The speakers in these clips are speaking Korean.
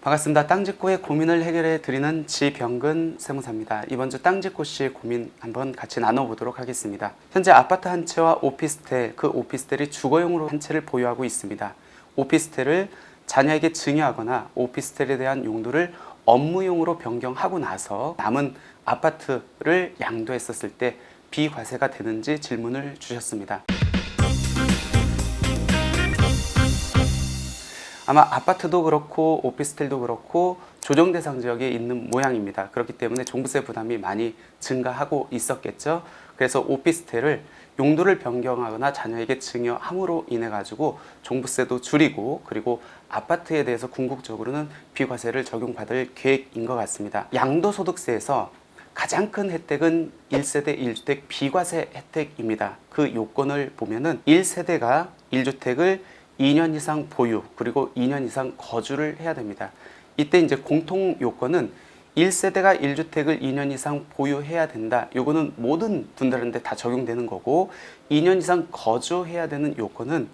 반갑습니다. 땅짓고의 고민을 해결해 드리는 지병근 세무사입니다. 이번 주 땅짓고 씨의 고민 한번 같이 나눠보도록 하겠습니다. 현재 아파트 한 채와 오피스텔, 그 오피스텔이 주거용으로 한 채를 보유하고 있습니다. 오피스텔을 자녀에게 증여하거나 오피스텔에 대한 용도를 업무용으로 변경하고 나서 남은 아파트를 양도했었을 때 비과세가 되는지 질문을 주셨습니다. 아마 아파트도 그렇고 오피스텔도 그렇고 조정 대상 지역에 있는 모양입니다. 그렇기 때문에 종부세 부담이 많이 증가하고 있었겠죠. 그래서 오피스텔을 용도를 변경하거나 자녀에게 증여함으로 인해 가지고 종부세도 줄이고, 그리고 아파트에 대해서 궁극적으로는 비과세를 적용받을 계획인 것 같습니다. 양도소득세에서 가장 큰 혜택은 1세대 1주택 비과세 혜택입니다. 그 요건을 보면은 1세대가 1주택을 2년 이상 보유, 그리고 2년 이상 거주를 해야 됩니다. 이때 이제 공통 요건은 1세대가 1주택을 2년 이상 보유해야 된다. 요거는 모든 분들한테 다 적용되는 거고, 2년 이상 거주해야 되는 요건은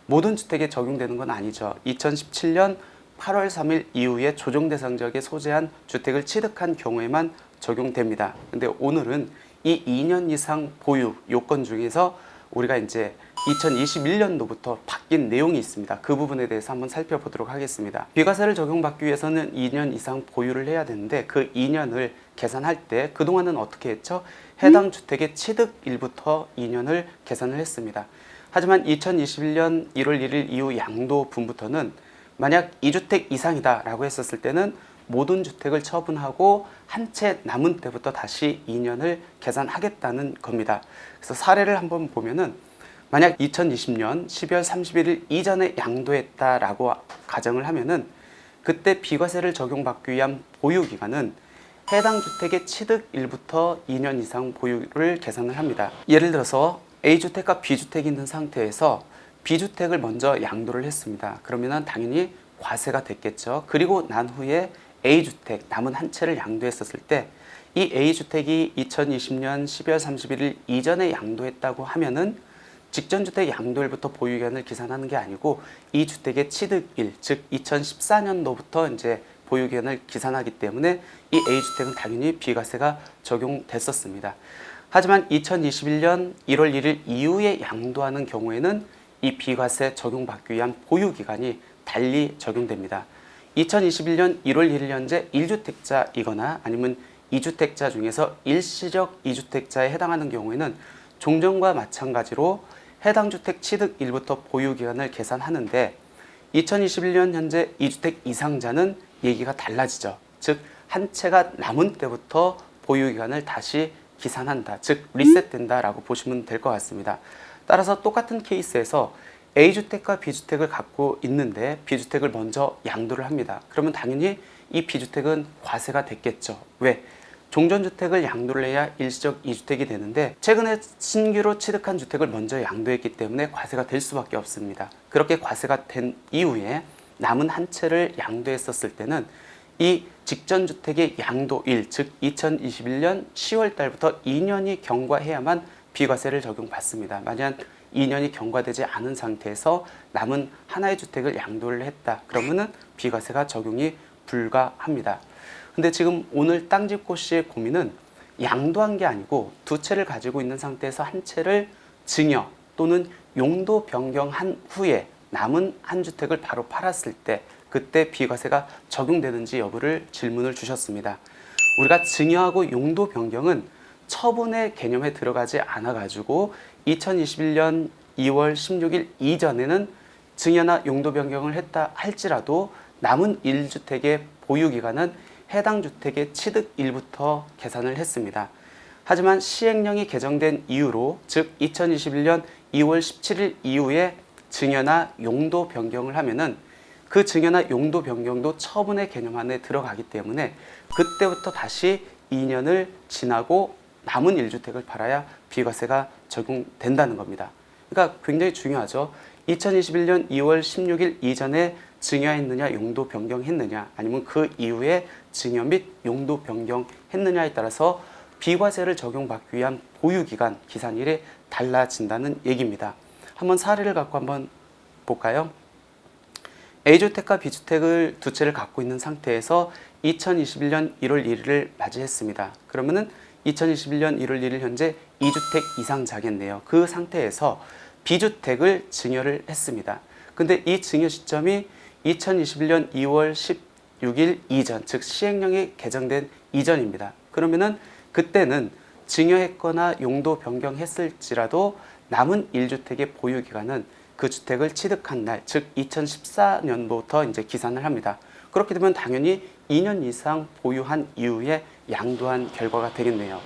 모든 주택에 적용되는 건 아니죠. 2017년 8월 3일 이후에 조정 대상 지역에 소재한 주택을 취득한 경우에만 적용됩니다. 근데 오늘은 이 2년 이상 보유 요건 중에서 우리가 이제 2021년도부터 바뀐 내용이 있습니다. 그 부분에 대해서 한번 살펴보도록 하겠습니다. 비과세를 적용받기 위해서는 2년 이상 보유를 해야 되는데, 그 2년을 계산할 때 그동안은 어떻게 했죠? 해당 주택의 취득일부터 2년을 계산을 했습니다. 하지만 2021년 1월 1일 이후 양도분부터는 만약 2주택 이상이다 라고 했었을 때는 모든 주택을 처분하고 한 채 남은 때부터 다시 2년을 계산하겠다는 겁니다. 그래서 사례를 한번 보면은, 만약 2020년 12월 31일 이전에 양도했다라고 가정을 하면은, 그때 비과세를 적용받기 위한 보유기간은 해당 주택의 취득일부터 2년 이상 보유를 계산을 합니다. 예를 들어서 A주택과 B주택이 있는 상태에서 B주택을 먼저 양도를 했습니다. 그러면 당연히 과세가 됐겠죠. 그리고 난 후에 A주택 남은 한 채를 양도했었을 때, 이 A주택이 2020년 12월 31일 이전에 양도했다고 하면은 직전 주택 양도일부터 보유기간을 계산하는 게 아니고 이 주택의 취득일, 즉 2014년도부터 이제 보유기간을 계산하기 때문에 이 A주택은 당연히 비과세가 적용됐었습니다. 하지만 2021년 1월 1일 이후에 양도하는 경우에는 이 비과세 적용받기 위한 보유기간이 달리 적용됩니다. 2021년 1월 1일 현재 1주택자이거나 아니면 2주택자 중에서 일시적 2주택자에 해당하는 경우에는 종전과 마찬가지로 해당 주택 취득일부터 보유기간을 계산하는데, 2021년 현재 2주택 이상자는 얘기가 달라지죠. 즉, 한 채가 남은 때부터 보유기간을 다시 계산한다, 즉 리셋된다 라고 보시면 될 것 같습니다. 따라서 똑같은 케이스에서 A주택과 B주택을 갖고 있는데 B주택을 먼저 양도를 합니다. 그러면 당연히 이 B주택은 과세가 됐겠죠. 왜? 종전주택을 양도를 해야 일시적 2주택이 되는데, 최근에 신규로 취득한 주택을 먼저 양도했기 때문에 과세가 될 수밖에 없습니다. 그렇게 과세가 된 이후에 남은 한 채를 양도했었을 때는 이 직전 주택의 양도일, 즉 2021년 10월 달부터 2년이 경과해야만 비과세를 적용받습니다. 만약 2년이 경과되지 않은 상태에서 남은 하나의 주택을 양도를 했다, 그러면은 비과세가 적용이 불가합니다. 근데 지금 오늘 땅짓고 씨의 고민은 양도한 게 아니고 두 채를 가지고 있는 상태에서 한 채를 증여 또는 용도 변경한 후에 남은 한 주택을 바로 팔았을 때 그때 비과세가 적용되는지 여부를 질문을 주셨습니다. 우리가 증여하고 용도 변경은 처분의 개념에 들어가지 않아 가지고 2021년 2월 16일 이전에는 증여나 용도 변경을 했다 할지라도 남은 1주택의 보유기간은 해당 주택의 취득일부터 계산을 했습니다. 하지만 시행령이 개정된 이후로, 즉 2021년 2월 17일 이후에 증여나 용도 변경을 하면은 그 증여나 용도 변경도 처분의 개념 안에 들어가기 때문에 그때부터 다시 2년을 지나고 남은 1주택을 팔아야 비과세가 적용된다는 겁니다. 그러니까 굉장히 중요하죠. 2021년 2월 16일 이전에 증여했느냐 용도 변경했느냐, 아니면 그 이후에 증여 및 용도 변경했느냐에 따라서 비과세를 적용받기 위한 보유기간, 기산일이 달라진다는 얘기입니다. 한번 사례를 갖고 한번 볼까요? A주택과 B주택을 두 채를 갖고 있는 상태에서 2021년 1월 1일을 맞이했습니다. 그러면은 2021년 1월 1일 현재 2주택 이상자겠네요. 그 상태에서 B주택을 증여를 했습니다. 근데 이 증여 시점이 2021년 2월 16일 이전, 즉 시행령이 개정된 이전입니다. 그러면은 그때는 증여했거나 용도 변경했을지라도 남은 1주택의 보유기간은 그 주택을 취득한 날, 즉 2014년부터 이제 기산을 합니다. 그렇게 되면 당연히 2년 이상 보유한 이후에 양도한 결과가 되겠네요.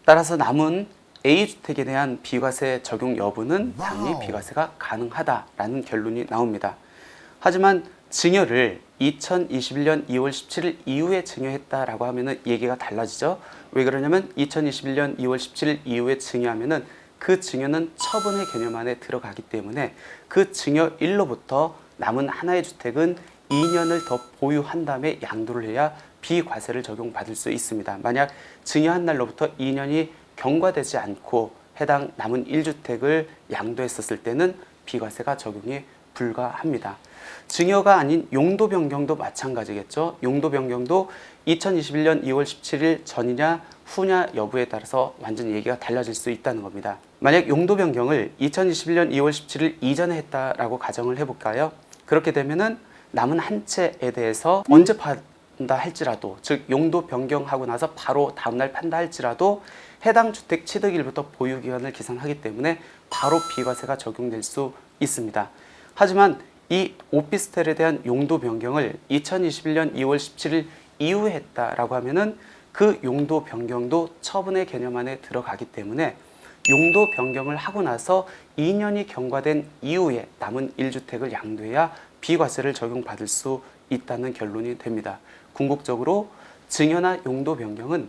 따라서 남은 A주택에 대한 비과세 적용 여부는 당연히 비과세가 가능하다라는 결론이 나옵니다. 하지만 증여를 2021년 2월 17일 이후에 증여했다라고 하면은 얘기가 달라지죠. 왜 그러냐면 2021년 2월 17일 이후에 증여하면은 그 증여는 처분의 개념 안에 들어가기 때문에 그 증여일로부터 남은 하나의 주택은 2년을 더 보유한 다음에 양도를 해야 비과세를 적용받을 수 있습니다. 만약 증여한 날로부터 2년이 경과되지 않고 해당 남은 1주택을 양도했었을 때는 비과세가 적용이 불가합니다. 증여가 아닌 용도 변경도 마찬가지겠죠. 용도 변경도 2021년 2월 17일 전이냐 후냐 여부에 따라서 완전히 얘기가 달라질 수 있다는 겁니다. 만약 용도 변경을 2021년 2월 17일 이전에 했다라고 가정을 해볼까요? 그렇게 되면은 남은 한 채에 대해서 언제 판다 할지라도, 즉 용도 변경하고 나서 바로 다음날 판다 할지라도 해당 주택 취득일부터 보유기간을 계산하기 때문에 바로 비과세가 적용될 수 있습니다. 하지만 이 오피스텔에 대한 용도 변경을 2021년 2월 17일 이후에 했다라고 하면은 그 용도 변경도 처분의 개념 안에 들어가기 때문에 용도 변경을 하고 나서 2년이 경과된 이후에 남은 1주택을 양도해야 비과세를 적용받을 수 있다는 결론이 됩니다. 궁극적으로 증여나 용도 변경은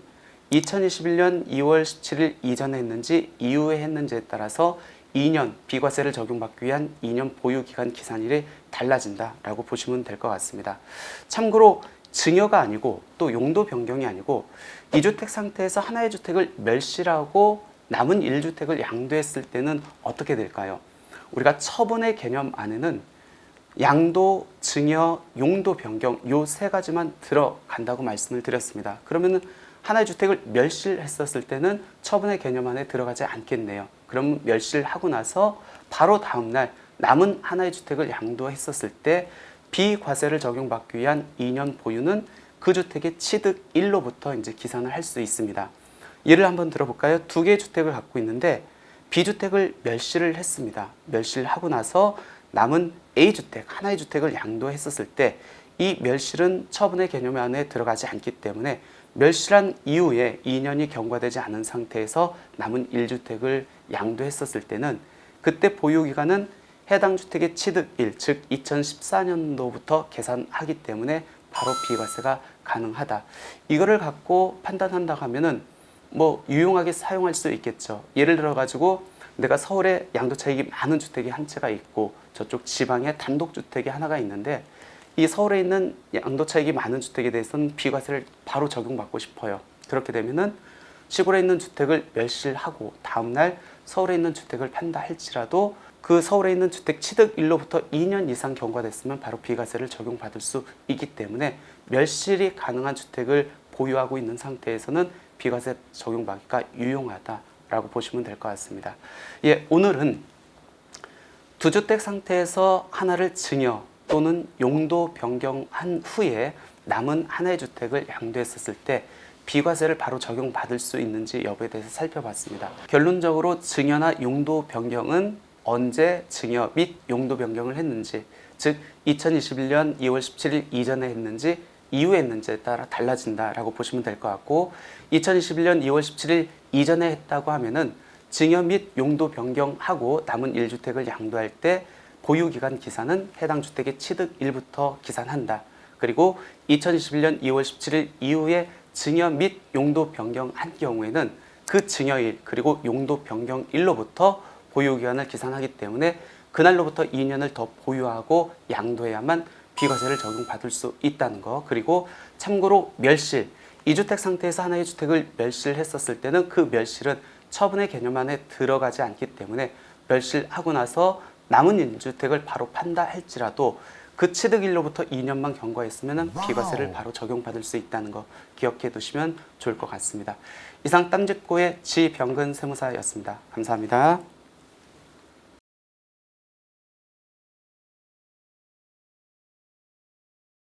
2021년 2월 17일 이전에 했는지 이후에 했는지에 따라서 2년 비과세를 적용받기 위한 2년 보유기간 기산일이 달라진다라고 보시면 될 것 같습니다. 참고로 증여가 아니고 또 용도 변경이 아니고 2주택 상태에서 하나의 주택을 멸실하고 남은 1주택을 양도했을 때는 어떻게 될까요? 우리가 처분의 개념 안에는 양도, 증여, 용도 변경 요 세 가지만 들어간다고 말씀을 드렸습니다. 그러면은 하나의 주택을 멸실했었을 때는 처분의 개념 안에 들어가지 않겠네요. 그럼 멸실하고 나서 바로 다음날 남은 하나의 주택을 양도했었을 때 비과세를 적용받기 위한 2년 보유는 그 주택의 취득일로부터 이제 기산을 할 수 있습니다. 예를 한번 들어볼까요? 두 개의 주택을 갖고 있는데 B주택을 멸실을 했습니다. 멸실하고 나서 남은 A주택, 하나의 주택을 양도했었을 때 이 멸실은 처분의 개념 안에 들어가지 않기 때문에 멸실한 이후에 2년이 경과되지 않은 상태에서 남은 1주택을 양도했었을 때는 그때 보유기간은 해당 주택의 취득일, 즉 2014년도부터 계산하기 때문에 바로 비과세가 가능하다. 이거를 갖고 판단한다고 하면은 뭐 유용하게 사용할 수 있겠죠. 예를 들어 가지고 내가 서울에 양도차익이 많은 주택이 한 채가 있고 저쪽 지방에 단독주택이 하나가 있는데 이 서울에 있는 양도차익이 많은 주택에 대해서는 비과세를 바로 적용받고 싶어요. 그렇게 되면은 시골에 있는 주택을 멸실하고 다음날 서울에 있는 주택을 판다 할지라도 그 서울에 있는 주택 취득일로부터 2년 이상 경과됐으면 바로 비과세를 적용받을 수 있기 때문에 멸실이 가능한 주택을 보유하고 있는 상태에서는 비과세 적용받기가 유용하다라고 보시면 될 것 같습니다. 예, 오늘은 두 주택 상태에서 하나를 증여 또는 용도 변경한 후에 남은 하나의 주택을 양도했었을 때 비과세를 바로 적용받을 수 있는지 여부에 대해서 살펴봤습니다. 결론적으로 증여나 용도 변경은 언제 증여 및 용도 변경을 했는지, 즉 2021년 2월 17일 이전에 했는지 이후에 했는지에 따라 달라진다라고 보시면 될 것 같고 2021년 2월 17일 이전에 했다고 하면은 증여 및 용도 변경하고 남은 1주택을 양도할 때 보유기간 기산은 해당 주택의 취득일부터 기산한다. 그리고 2021년 2월 17일 이후에 증여 및 용도 변경한 경우에는 그 증여일 그리고 용도 변경일로부터 보유기간을 계산하기 때문에 그날로부터 2년을 더 보유하고 양도해야만 비과세를 적용받을 수 있다는 거. 그리고 참고로 멸실, 2주택 상태에서 하나의 주택을 멸실했었을 때는 그 멸실은 처분의 개념 안에 들어가지 않기 때문에 멸실하고 나서 남은 1주택을 바로 판다 할지라도 그 취득일로부터 2년만 경과했으면 비과세를 바로 적용받을 수 있다는 거 기억해 두시면 좋을 것 같습니다. 이상 딴짓고의 지병근 세무사였습니다. 감사합니다.